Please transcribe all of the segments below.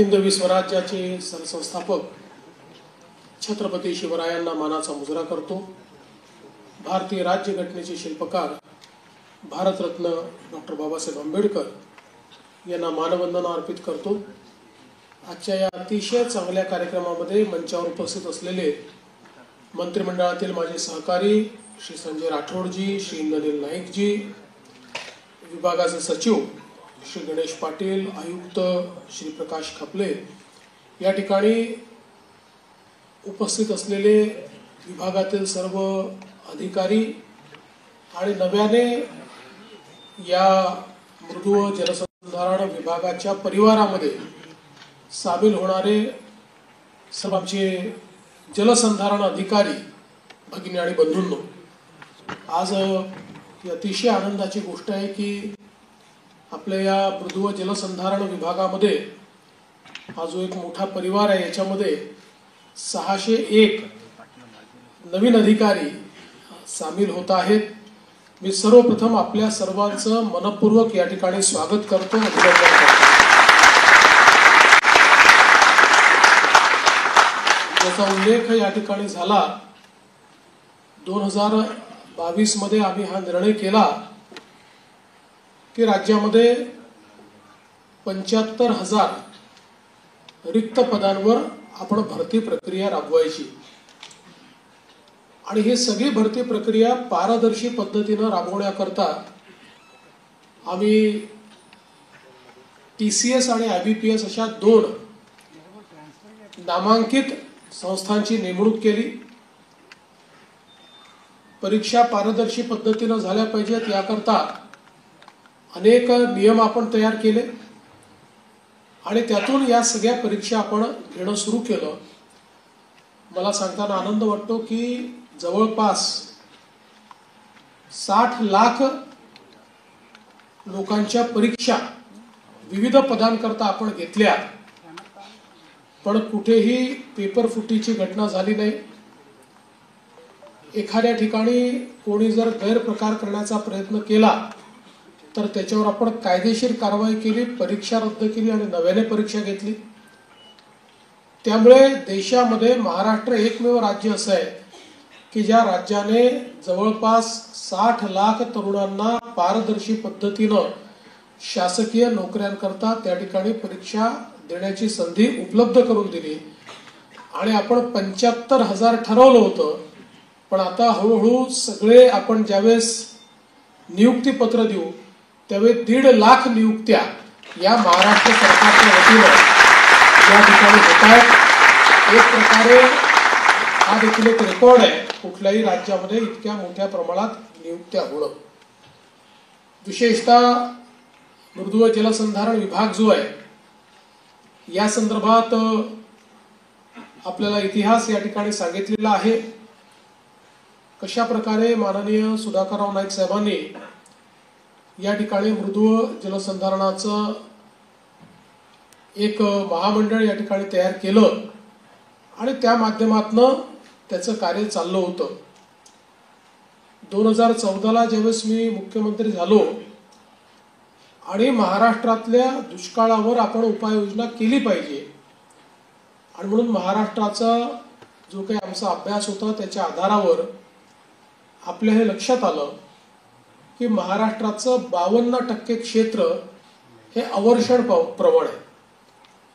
हिंदवी स्वराज्याचे सरसंस्थापक छत्रपती शिवरायांना मानाचा मुजरा करतो। भारतीय राज्यघटनेचे शिल्पकार भारतरत्न डॉक्टर बाबासाहेब आंबेडकर यांना मानवंदना अर्पित करतो। आजच्या या अतिशय चांगल्या कार्यक्रमामध्ये मंचावर उपस्थित असलेले मंत्रिमंडळातील माझे सहकारी श्री संजय राठोडजी, श्री इंद्रनील नाईकजी, विभागाचे सचिव श्री गणेश पाटील, आयुक्त श्री प्रकाश खपले, या ठिकाणी उपस्थित असलेले विभागातील सर्व अधिकारी आणि नव्याने या मृदू जलसंधारण विभागाच्या परिवारामध्ये सामील होणारे सर्व आमचे जलसंधारण अधिकारी भगिनी आणि बंधूंनो, आज ही अतिशय आनंदाची गोष्ट आहे की आपल्या या मृदू जलसंधारण विभागामध्ये हा जो एक मोठा परिवार आहे याच्यामध्ये 601 नवीन अधिकारी सामील होत आहेत। मी सर्वप्रथम आपल्या सर्वांचं मनपूर्वक या ठिकाणी स्वागत करतो, अभिनंदन करतो। याचा उल्लेख या ठिकाणी झाला 2022 मध्ये आम्ही हा निर्णय केला की राज्यामध्ये 75,000 रिक्त पदांवर आपण भरती प्रक्रिया राबवायची आणि ही सगळी भरती प्रक्रिया पारदर्शी पद्धतीने राबवण्याकरता आम्ही TCS आणि IBPS अशा 2 नामांकित संस्थांची नेमणूक केली। परीक्षा पारदर्शी पद्धतीने झाल्या पाहिजेत याकरता अनेक नियम आपण तयार केले आणि त्यातून या सगळ्या परीक्षा आपण घेणं सुरू केलं। मला सांगताना आनंद वाटतो की जवळपास 60 लाख लोकांच्या परीक्षा विविध पदांकरता आपण घेतल्या, पण कुठेही पेपर फुटीची घटना झाली नाही। एखाद्या ठिकाणी कोणी जर गैरप्रकार करण्याचा प्रयत्न केला तर त्याच्यावर आपण कायदेशीर कारवाई केली, परीक्षा रद्द केली आणि नव्याने परीक्षा घेतली। त्यामुळे देशामध्ये महाराष्ट्र एकमेव राज्य असं आहे की ज्या राज्याने जवळपास 60 लाख तरुणांना पारदर्शी पद्धतीनं शासकीय नोकऱ्यांकरता त्या ठिकाणी परीक्षा देण्याची संधी उपलब्ध करून दिली आणि आपण 75,000 ठरवलं होतं, पण आता हळूहळू सगळे आपण ज्यावेळेस नियुक्ती पत्र देऊ त्यावेळी 1.5 लाख नियुक्त्या या महाराष्ट्र सरकारच्या वतीनं या ठिकाणी होत आहेत। एक प्रकारे हा देखील एक रेकॉर्ड आहे कुठल्याही राज्यामध्ये इतक्या मोठ्या प्रमाणात नियुक्त्या होणं। विशेषतः मृदू जलसंधारण विभाग जो आहे या संदर्भात आपल्याला इतिहास या ठिकाणी सांगितलेला आहे। कशा प्रकारे माननीय सुधाकरराव नाईक साहेबांनी या ठिकाणी मृदू जलसंधारणाचं एक महामंडळ या ठिकाणी तयार केलं आणि त्या माध्यमातून त्याचं कार्य चाललं होतं। 2014ला ज्यावेळेस मी मुख्यमंत्री झालो आणि महाराष्ट्रातल्या दुष्काळावर आपण उपाययोजना केली पाहिजे आणि म्हणून महाराष्ट्राचा जो काही आमचा अभ्यास होता त्याच्या आधारावर आपल्या हे लक्षात आलं की महाराष्ट्राचं 52% क्षेत्र हे अवर्षण प्रवण आहे।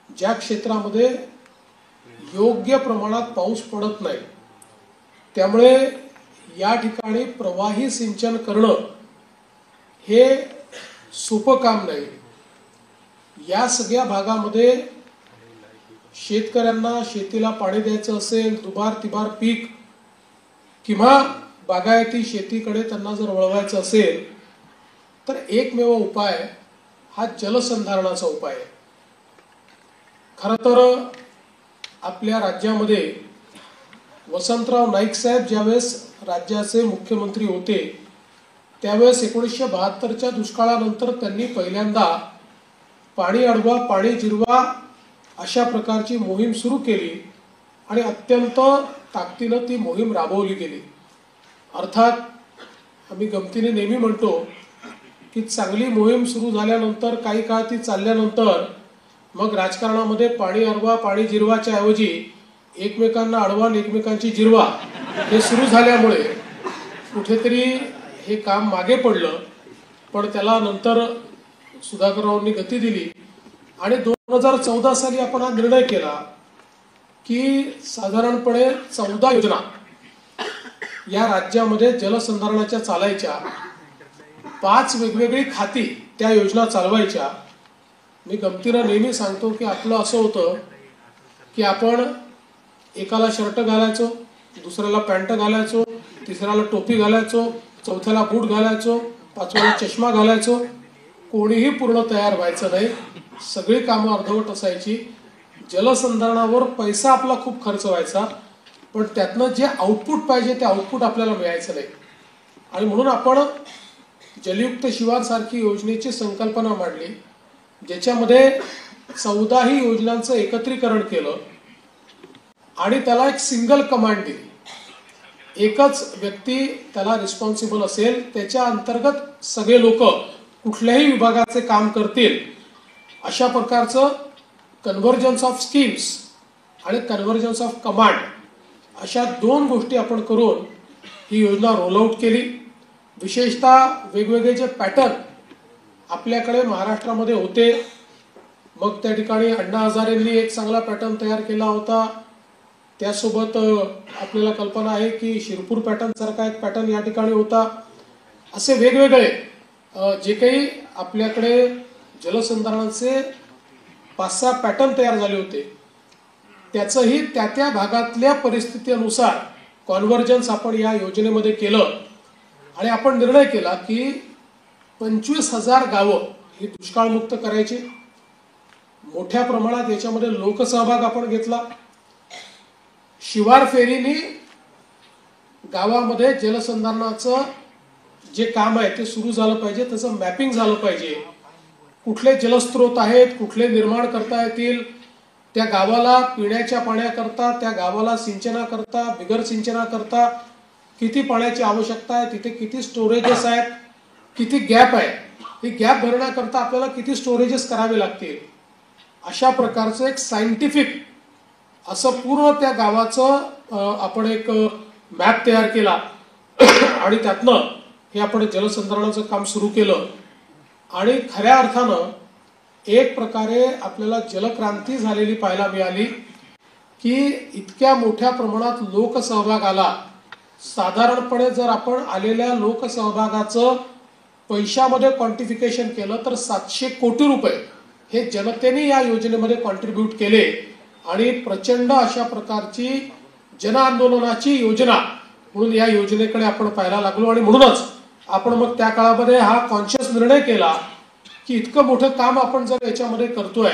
ज्या क्षेत्रामध्ये योग्य प्रमाणात पाऊस पडत नाही, त्यामुळे या ठिकाणी प्रवाही सिंचन करणं हे सोपं काम नाही। या सगळ्या भागामध्ये शेतकऱ्यांना शेतीला पाणी द्यायचं असेल, दुबार तिबार पीक किंवा बागायती शेतीकडे त्यांना जर वळवायचं असेल तर एकमेव उपाय हा जलसंधारणाचा उपाय आहे। खरं तर आपल्या राज्यामध्ये वसंतराव नाईक साहेब ज्यावेळेस राज्याचे मुख्यमंत्री होते त्यावेळेस 1972च्या दुष्काळानंतर त्यांनी पहिल्यांदा पाणी अडवा पाणी जिरवा अशा प्रकारची मोहीम सुरू केली आणि अत्यंत ताकदीनं ती मोहीम राबवली गेली। अर्थात आम्ही गमतीने नेहमी म्हणतो की चांगली मोहीम सुरू झाल्यानंतर काही काळ ती चालल्यानंतर मग राजकारणामध्ये पाणी अडवा पाणी जिरवाच्या ऐवजी एकमेकांना अडवा आणि एकमेकांची जिरवा हे सुरू झाल्यामुळे कुठेतरी हे काम मागे पडलं. पण त्याला नंतर सुधाकररावांनी गती दिली आणि 2014 साली आपण हा निर्णय केला की साधारणपणे 14 योजना या राज्यामध्ये जलसंधारणाच्या चालायच्या. 5 वेगवेगळी खाती त्या योजना चालवायच्या. मी गमतीनं नेहमी सांगतो की आपलं असं होतं की आपण एकाला शर्ट घालायचो, दुसऱ्याला पॅन्ट घालायचो, तिसऱ्याला टोपी घालायचो, चौथ्याला बूट घालायचो, पाचव्याला चष्मा घालायचो. कोणीही पूर्ण तयार व्हायचं नाही. सगळी कामं अर्धवट असायची. जलसंधारणावर पैसा आपला खूप खर्च व्हायचा, पण त्यातनं जे आउटपुट पाहिजे ते आउटपुट आपल्याला मिळायचं नाही. आणि म्हणून आपण जलयुक्त शिवार सारखी योजनेची संकल्पना मांडली, ज्याच्यामध्ये 14ही योजनांचं एकत्रीकरण केलं आणि त्याला एक सिंगल कमांड दिली. एकच व्यक्ती त्याला रिस्पॉन्सिबल असेल. त्याच्या अंतर्गत सगळे लोक कुठल्याही विभागाचे काम करतील अशा प्रकारचं कन्व्हर्जन्स ऑफ स्कीम्स आणि कन्व्हर्जन्स ऑफ कमांड अशा 2 गोष्टी आपण करून ही योजना रोल आउट केली. विशेषतः वेगवेगळे जे पॅटर्न आपल्याकडे महाराष्ट्रामध्ये होते, मग त्या ठिकाणी अण्णा हजारेंनी एक चांगला पॅटर्न तयार केला होता. त्यासोबत आपल्याला कल्पना आहे की शिरपूर पॅटर्न सारखा एक पॅटर्न या ठिकाणी होता. असे वेगवेगळे जे काही आपल्याकडे जलसंधारणाचे 5-6 पॅटर्न तयार झाले होते, त्याचंही त्या भागातल्या परिस्थितीनुसार कॉन्व्हर्जन्स आपण या योजनेमध्ये केलं. आणि आपण निर्णय केला की 25,000 गावं ही दुष्काळमुक्त करायची. मोठ्या प्रमाणात याच्यामध्ये लोकसहभाग आपण घेतला. शिवार फेरीने गावामध्ये जलसंधारणाचं जे काम आहे ते सुरू झालं पाहिजे, त्याचं मॅपिंग झालं पाहिजे. कुठले जलस्रोत आहेत, कुठले निर्माण करता येतील, त्या गावाला पिण्याच्या पाण्याकरता, त्या गावाला सिंचनाकरता, बिगर सिंचनाकरता किती पाण्याची आवश्यकता आहे, तिथे किती स्टोरेजेस आहेत, किती गॅप आहे, ही गॅप भरण्याकरता आपल्याला किती स्टोरेजेस करावे लागतील, अशा प्रकारचं एक सायंटिफिक असं पूर्ण त्या गावाचं आपण एक मॅप तयार केला आणि त्यातनं हे आपण जलसंधारणाचं काम सुरू केलं. आणि खऱ्या अर्थानं एक प्रकारे आपल्याला जलक्रांती झालेली पाहायला मिळाली की इतक्या मोठ्या प्रमाणात लोकसहभाग आला. साधारणपणे जर आपण आलेल्या लोकसहभागाचं पैशामध्ये क्वांटिफिकेशन केलं तर 700 कोटी रुपये हे जनतेने या योजनेमध्ये कॉन्ट्रीब्यूट केले. आणि प्रचंड अशा प्रकारची जन आंदोलनाची योजना म्हणून या योजनेकडे आपण पाहायला लागलो. आणि म्हणूनच आपण मग त्या काळामध्ये हा कॉन्शियस निर्णय केला की इतकं मोठं काम आपण जर याच्यामध्ये करतोय,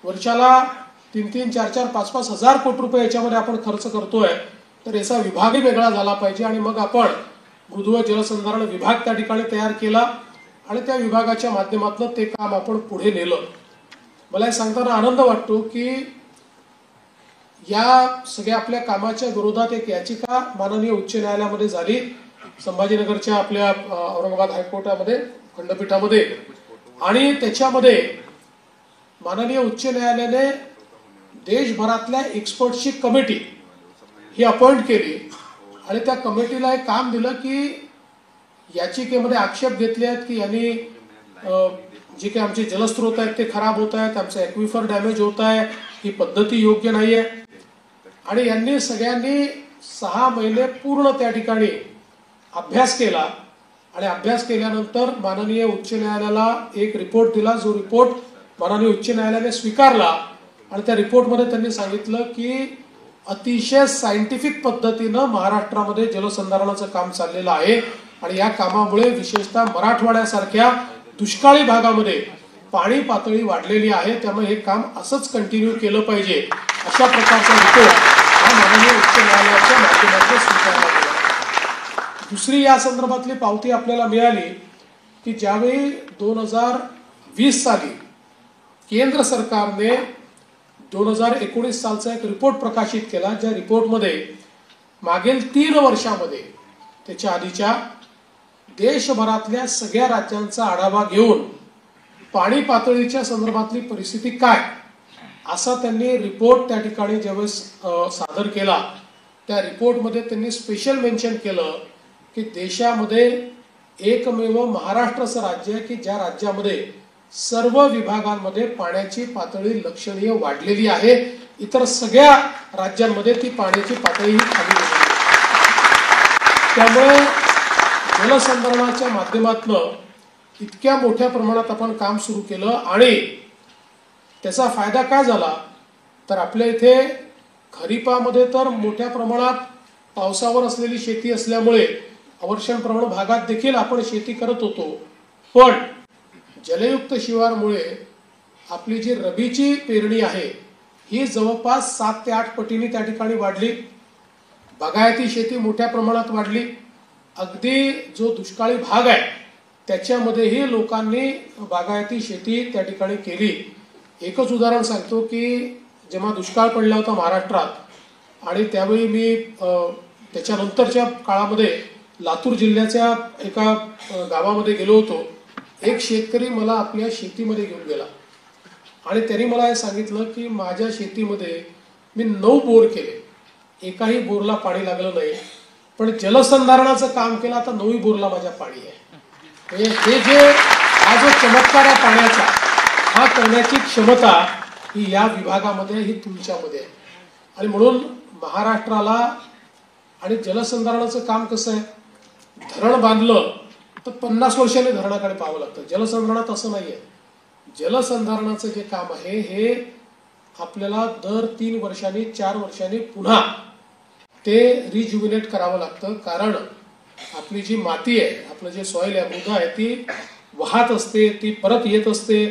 वर्षाला 3-3, 4-4, 5-5 हजार कोटी रुपये याच्यामध्ये आपण खर्च करतोय, तर याचा विभागही वेगळा झाला पाहिजे. आणि मग आपण मृदू जलसंधारण विभाग त्या ठिकाणी तयार केला आणि त्या विभागाच्या माध्यमातून ते काम आपण पुढे नेलं. मला हे सांगताना आनंद वाटतो की या सगळ्या आपल्या कामाच्या विरोधात एक याचिका माननीय उच्च न्यायालयामध्ये झाली, संभाजीनगरच्या आपल्या औरंगाबाद हायकोर्टामध्ये खंडपीठामध्ये. आणि त्याच्यामध्ये माननीय उच्च न्यायालयाने देशभरातल्या एक्सपर्टची कमिटी ही अपॉइंट केली आणि त्या कमिटीला एक काम दिलं की याचिकेमध्ये आक्षेप घेतले आहेत की यांनी जे काही आमचे जलस्रोत आहेत ते खराब होत आहेत, आमचं ॲक्विफर डॅमेज होत आहे, ही पद्धती योग्य नाही आहे. आणि यांनी सगळ्यांनी 6 महिने पूर्ण त्या ठिकाणी अभ्यास केला आणि अभ्यास केल्यानंतर माननीय उच्च न्यायालयाला एक रिपोर्ट दिला, जो रिपोर्ट माननीय उच्च न्यायालयाने स्वीकारला. आणि त्या रिपोर्टमध्ये त्यांनी सांगितलं की अतिशय सायंटिफिक पद्धतीनं महाराष्ट्रामध्ये जलसंधारणाचं काम चाललेलं आहे आणि या कामामुळे विशेषतः मराठवाड्यासारख्या दुष्काळी भागामध्ये पाणी पातळी वाढलेली आहे, त्यामुळे हे काम असंच कंटिन्यू केलं पाहिजे, अशा प्रकारचा रिपोर्ट हा माननीय उच्च न्यायालयाच्या माध्यमातून स्वीकारला गेला. दुसरी या संदर्भातली पावती आपल्याला मिळाली की ज्यावेळी 2020 साली केंद्र सरकारने 2019 सालचा एक रिपोर्ट प्रकाशित केला, ज्या रिपोर्टमध्ये मागील 3 वर्षामध्ये त्याच्या आधीच्या देशभरातल्या सगळ्या राज्यांचा आढावा घेऊन पाणी पातळीच्या संदर्भातली परिस्थिती काय असा त्यांनी रिपोर्ट त्या ठिकाणी ज्यावेळेस सादर केला, त्या रिपोर्टमध्ये त्यांनी स्पेशल मेन्शन केलं की देशामध्ये एकमेव महाराष्ट्र असं राज्य आहे की ज्या राज्यामध्ये सर्व विभागांमध्ये पाण्याची पातळी लक्षणीय वाढलेली आहे. इतर सगळ्या राज्यांमध्ये ती पाण्याची पातळी खाली गेली. त्यामुळे जलसंधारणाच्या माध्यमातून इतक्या मोठ्या प्रमाणात आपण काम सुरू केलं आणि त्याचा फायदा काय झाला तर आपल्या इथे खरीपामध्ये तर मोठ्या प्रमाणात पावसावर असलेली शेती असल्यामुळे अवर्षण प्रवण भागात देखील आपण शेती करत होतो. पण जलयुक्त शिवारमुळे आपली जी रबीची पेरणी आहे ही जवळपास 7 ते 8 पटीने त्या ठिकाणी वाढली. बागायती शेती मोठ्या प्रमाणात वाढली. अगदी जो दुष्काळी भाग आहे त्याच्यामध्येही लोकांनी बागायती शेती त्या ठिकाणी केली. एकच उदाहरण सांगतो की जेव्हा दुष्काळ पडला होता महाराष्ट्रात आणि त्यावेळी मी त्याच्यानंतरच्या काळामध्ये लातूर जिल्ह्याच्या एका गावामध्ये गेलो होतो. एक शेतकरी मला आपल्या शेतीमध्ये घेऊन गेला आणि त्यांनी मला हे सांगितलं की माझ्या शेतीमध्ये मी 9 बोर केले, एकाही बोरला पाणी लागलं नाही, पण जलसंधारणाचं काम केलं, आता 9 बोरला माझ्या पाणी आहे. हे जे हा जो चमत्कार आहे पाण्याचा, हा करण्याची क्षमता ही या विभागामध्ये, ही तुमच्यामध्ये आहे. आणि म्हणून महाराष्ट्राला आणि जलसंधारणाचं काम कसं आहे, धरण बांधलं तर 50 वर्षांनी धरणाकडे पाहावं लागतं. जलसंधारणात असं नाहीये. जलसंधारणाचं जे काम आहे हे आपल्याला दर 3 वर्षांनी 4 वर्षांनी पुन्हा ते रिज्युमिनेट करावं लागतं. कारण आपली जी माती आहे, आपलं जे सॉइल आहे, मृदा आहे, ती वाहत असते, ती परत येत असते,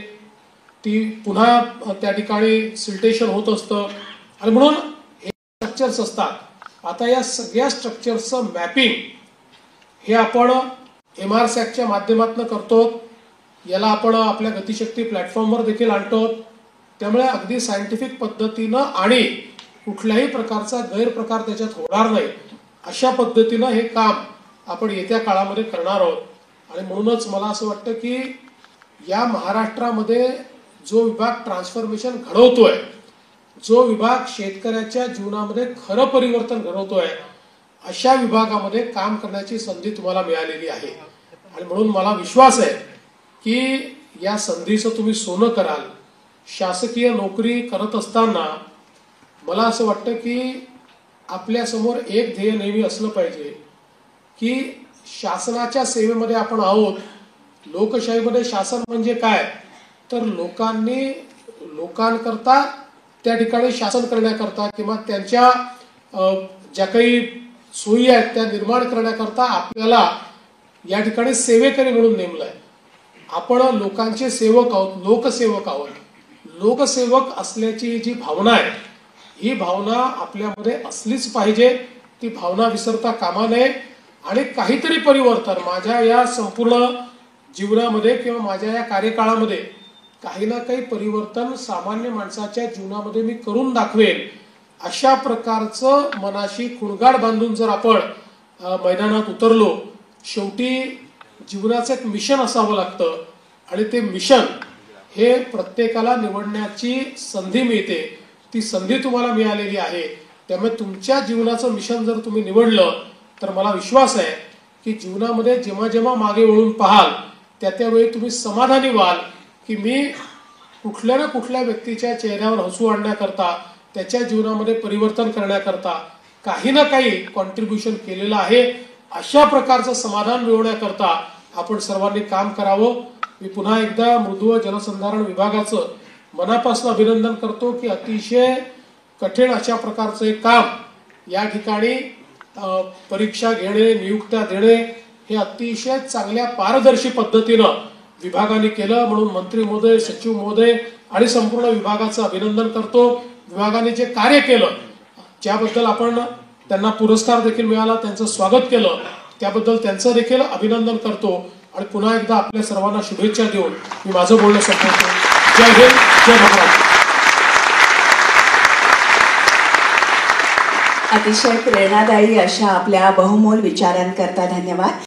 ती पुन्हा त्या ठिकाणी सिल्टेशन होत असतं आणि म्हणून हे स्ट्रक्चर्स असतात. आता या सगळ्या स्ट्रक्चर्सचं मॅपिंग हे आपण MRSACच्या माध्यमातून करतो. याला आपण आपल्या गतिशक्ती प्लॅटफॉर्मवर देखील आणतो. त्यामुळे अगदी सायंटिफिक पद्धतीनं आणि कुठल्याही प्रकारचा गैरप्रकार त्याच्यात होणार नाही अशा पद्धतीनं हे काम आपण येत्या काळामध्ये करणार आहोत. आणि म्हणूनच मला असं वाटतं की या महाराष्ट्रामध्ये जो विभाग ट्रान्सफॉर्मेशन घडवतोय, जो विभाग शेतकऱ्याच्या जीवनामध्ये खरं परिवर्तन घडवतोय, अशा विभागामध्ये काम करण्याची संधी तुम्हाला मिळालेली आहे. आणि म्हणून मला विश्वास आहे की या संधीचं तुम्ही सोनं कराल. शासकीय नोकरी करत असताना मला असं वाटतं की आपल्या समोर एक ध्येय नेहमी असलं पाहिजे की शासनाच्या सेवेमध्ये आपण आहोत. लोकशाहीमध्ये शासन म्हणजे काय तर लोकांकरता त्या ठिकाणी शासन करण्याकरता किंवा त्यांच्या ज्या काही सोयी आहेत त्या निर्माण करण्याकरता आपल्याला या ठिकाणी सेवेकरी म्हणून नेमलंय. आपण लोकांचे सेवक आहोत, लोकसेवक आहोत. लोकसेवक असल्याची जी भावना आहे ही भावना आपल्यामध्ये असलीच पाहिजे. ती भावना विसरता कामा नये आणि काहीतरी परिवर्तन माझ्या या संपूर्ण जीवनामध्ये किंवा माझ्या या कार्यकाळामध्ये काही ना काही परिवर्तन सामान्य माणसाच्या जीवनामध्ये मी करून दाखवेन अशा प्रकारचं मनाशी खुणगाड बांधून जर आपण मैदानात उतरलो. शेवटी जीवनाचं एक मिशन असावं लागतं आणि ते मिशन हे प्रत्येकाला निवडण्याची संधी मिळते. ती संधी तुम्हाला मिळालेली आहे. त्यामुळे तुमच्या जीवनाचं मिशन जर तुम्ही निवडलं तर मला विश्वास आहे की जीवनामध्ये जेव्हा जेव्हा मागे वळून पाहाल त्यावेळी तुम्ही समाधानी व्हाल की मी कुठल्या ना कुठल्या व्यक्तीच्या चेहऱ्यावर हसू आणण्याकरता, त्याच्या जीवनामध्ये परिवर्तन करण्याकरता काही ना काही कॉन्ट्रीब्युशन केलेलं आहे. अशा प्रकारचं समाधान मिळवण्याकरता आपण सर्वांनी काम करावं. मी पुन्हा एकदा मृदू जलसंधारण विभागाचं मनापासून अभिनंदन करतो की अतिशय कठीण अशा प्रकारचं एक काम या ठिकाणी परीक्षा घेणे, नियुक्त्या देणे हे अतिशय चांगल्या पारदर्शी पद्धतीनं विभागाने केलं. म्हणून मंत्री महोदय, सचिव महोदय आणि संपूर्ण विभागाचं अभिनंदन करतो. विभागाने जे कार्य केलं ज्याबद्दल आपण त्यांना पुरस्कार देखील मिळाला, त्यांचं स्वागत केलं, त्याबद्दल त्यांचं देखील अभिनंदन करतो. आणि पुन्हा एकदा आपल्या सर्वांना शुभेच्छा देऊन मी माझं बोलणं संपवतो. जय हिंद, जय महाराष्ट्र. अतिशय प्रेरणादायी अशा आपल्या बहुमोल विचारांकरता धन्यवाद.